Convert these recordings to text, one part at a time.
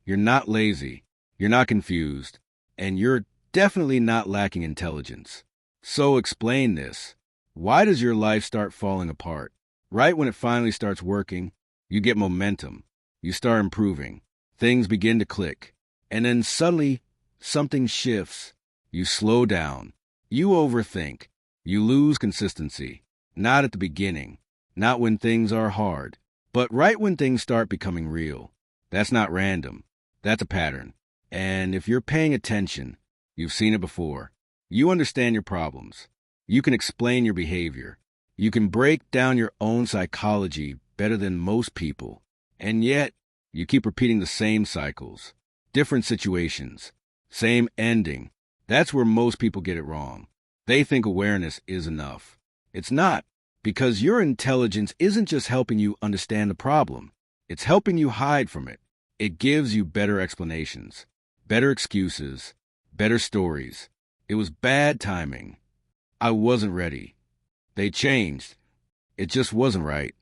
You're not lazy. You're not confused. And you're definitely not lacking intelligence. So explain this. Why does your life start falling apart? Right when it finally starts working, you get momentum. You start improving. Things begin to click. And then suddenly, something shifts. You slow down. You overthink. You lose consistency. Not at the beginning. Not when things are hard. But right when things start becoming real. That's not random. That's a pattern. And if you're paying attention, you've seen it before. You understand your problems. You can explain your behavior. You can break down your own psychology better than most people. And yet, you keep repeating the same cycles. Different situations. Same ending. That's where most people get it wrong. They think awareness is enough. It's not, because your intelligence isn't just helping you understand the problem. It's helping you hide from it. It gives you better explanations, better excuses, better stories. It was bad timing. I wasn't ready. They changed. It just wasn't right.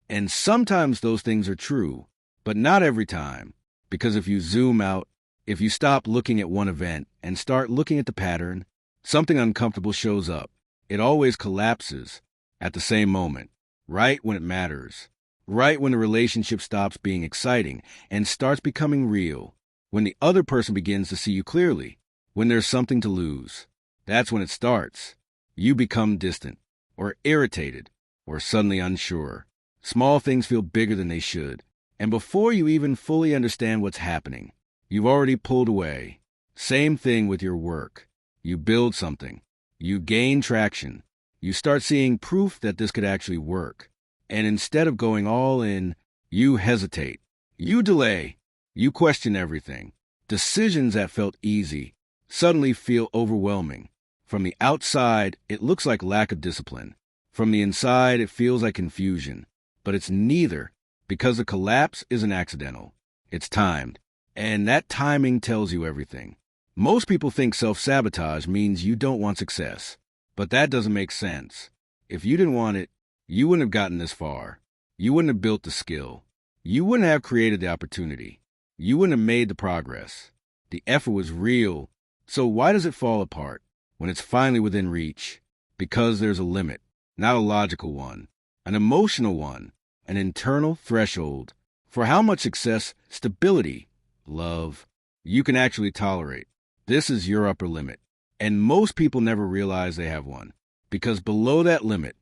And sometimes those things are true, but not every time. Because if you zoom out, if you stop looking at one event and start looking at the pattern, something uncomfortable shows up. It always collapses at the same moment, right when it matters, right when the relationship stops being exciting and starts becoming real, when the other person begins to see you clearly, when there's something to lose. That's when it starts. You become distant, or irritated, or suddenly unsure. Small things feel bigger than they should. And before you even fully understand what's happening, you've already pulled away. Same thing with your work. You build something. You gain traction. You start seeing proof that this could actually work. And instead of going all in, you hesitate. You delay. You question everything. Decisions that felt easy suddenly feel overwhelming. From the outside, it looks like lack of discipline. From the inside, it feels like confusion. But it's neither, because the collapse isn't accidental. It's timed. And that timing tells you everything. Most people think self-sabotage means you don't want success. But that doesn't make sense. If you didn't want it, you wouldn't have gotten this far. You wouldn't have built the skill. You wouldn't have created the opportunity. You wouldn't have made the progress. The effort was real. So why does it fall apart when it's finally within reach? Because there's a limit, not a logical one, an emotional one, an internal threshold for how much success, stability, love you can actually tolerate. This is your upper limit. And most people never realize they have one. Because below that limit,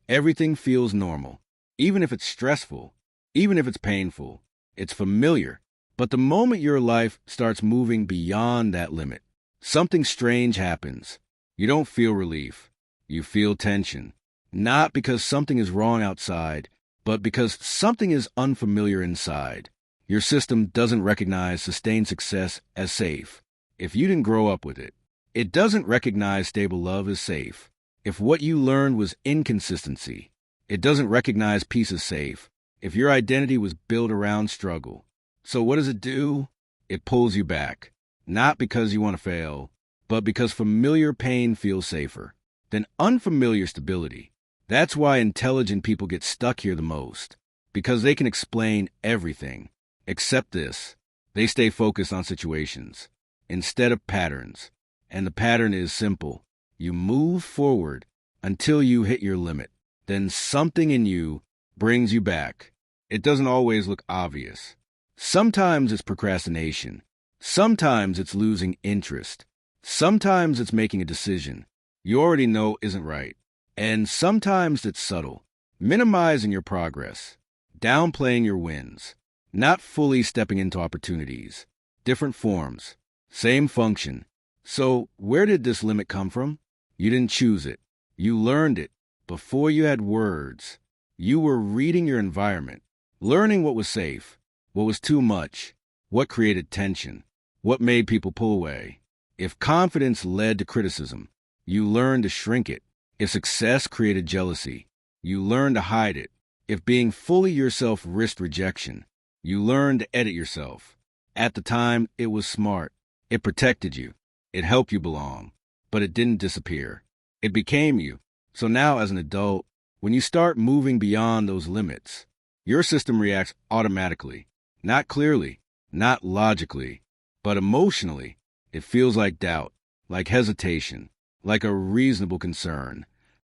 everything feels normal. Even if it's stressful, even if it's painful, it's familiar. But the moment your life starts moving beyond that limit, something strange happens. You don't feel relief. You feel tension. Not because something is wrong outside, but because something is unfamiliar inside. Your system doesn't recognize sustained success as safe if you didn't grow up with it. It doesn't recognize stable love as safe if what you learned was inconsistency. It doesn't recognize peace as safe if your identity was built around struggle. So what does it do? It pulls you back. Not because you want to fail, but because familiar pain feels safer than unfamiliar stability. That's why intelligent people get stuck here the most. Because they can explain everything. Except this. They stay focused on situations instead of patterns. And the pattern is simple. You move forward until you hit your limit. Then something in you brings you back. It doesn't always look obvious. Sometimes it's procrastination. Sometimes it's losing interest. Sometimes it's making a decision you already know isn't right. And sometimes it's subtle, minimizing your progress, downplaying your wins, not fully stepping into opportunities. Different forms, same function. So where did this limit come from? You didn't choose it. You learned it before you had words. You were reading your environment, learning what was safe, what was too much, what created tension, what made people pull away. If confidence led to criticism, you learned to shrink it. If success created jealousy, you learned to hide it. If being fully yourself risked rejection, you learned to edit yourself. At the time, it was smart. It protected you. It helped you belong. But it didn't disappear. It became you. So now, as an adult, when you start moving beyond those limits, your system reacts automatically, not clearly. not logically, but emotionally. It feels like doubt, like hesitation, like a reasonable concern.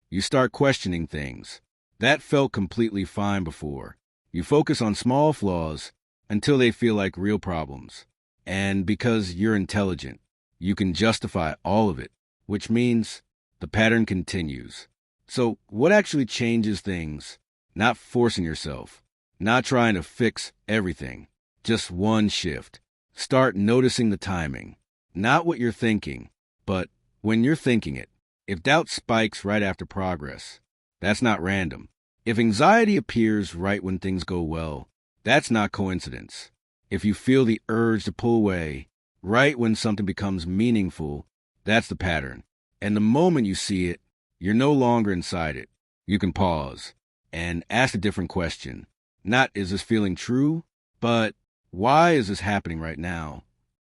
You start questioning things. That felt completely fine before. You focus on small flaws until they feel like real problems. And because you're intelligent, you can justify all of it, which means the pattern continues. So, what actually changes things? Not forcing yourself, not trying to fix everything, just one shift. Start noticing the timing, not what you're thinking, but when you're thinking it. If doubt spikes right after progress, that's not random. If anxiety appears right when things go well, that's not coincidence. If you feel the urge to pull away right when something becomes meaningful, that's the pattern. And the moment you see it, you're no longer inside it. You can pause and ask a different question. Not, is this feeling true? But, why is this happening right now?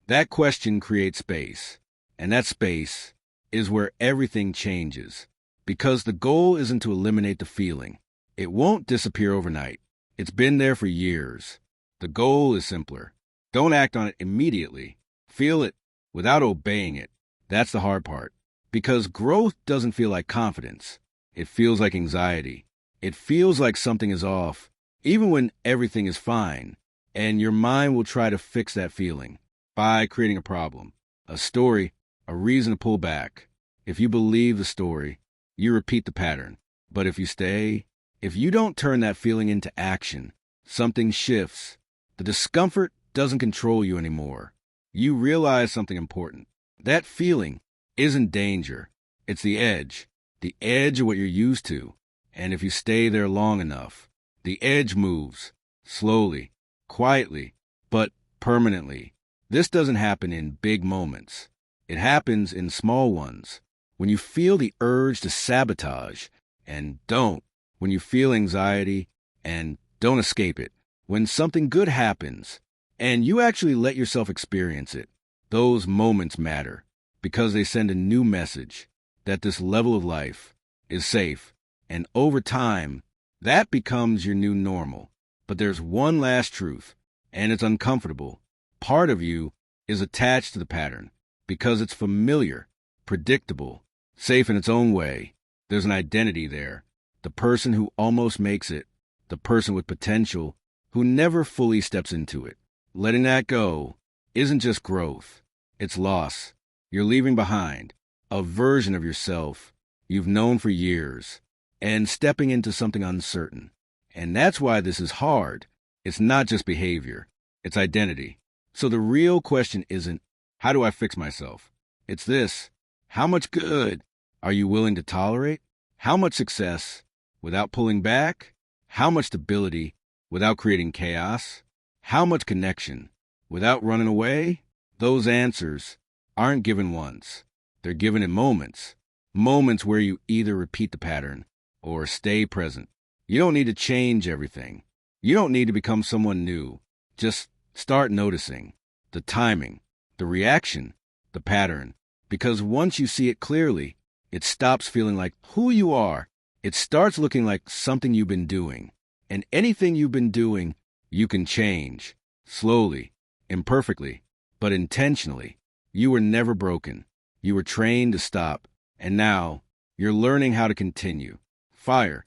That question creates space. And that space is where everything changes. Because the goal isn't to eliminate the feeling. It won't disappear overnight. It's been there for years. The goal is simpler. Don't act on it immediately. Feel it without obeying it. That's the hard part. Because growth doesn't feel like confidence. It feels like anxiety. It feels like something is off, even when everything is fine. And your mind will try to fix that feeling by creating a problem, a story, a reason to pull back. If you believe the story, you repeat the pattern. But if you stay, if you don't turn that feeling into action, something shifts. The discomfort doesn't control you anymore. You realize something important. That feeling isn't danger. It's the edge of what you're used to. And if you stay there long enough, the edge moves, slowly, quietly, but permanently. This doesn't happen in big moments. It happens in small ones. When you feel the urge to sabotage, and don't. When you feel anxiety, and don't escape it. When something good happens, and you actually let yourself experience it. Those moments matter, because they send a new message that this level of life is safe. And over time, that becomes your new normal. But there's one last truth, and it's uncomfortable. Part of you is attached to the pattern because it's familiar, predictable, safe in its own way. There's an identity there. The person who almost makes it, the person with potential who never fully steps into it. Letting that go isn't just growth, it's loss. You're leaving behind a version of yourself you've known for years and stepping into something uncertain. And that's why this is hard. It's not just behavior, it's identity. So the real question isn't, how do I fix myself? It's this, how much good are you willing to tolerate? How much success without pulling back? How much stability without creating chaos? How much connection without running away? Those answers aren't given once. They're given in moments. Moments where you either repeat the pattern or stay present. You don't need to change everything. You don't need to become someone new. Just start noticing the timing, the reaction, the pattern. Because once you see it clearly, it stops feeling like who you are. It starts looking like something you've been doing. And anything you've been doing, you can change. Slowly, imperfectly, but intentionally. You were never broken. You were trained to stop. And now, you're learning how to continue. Fire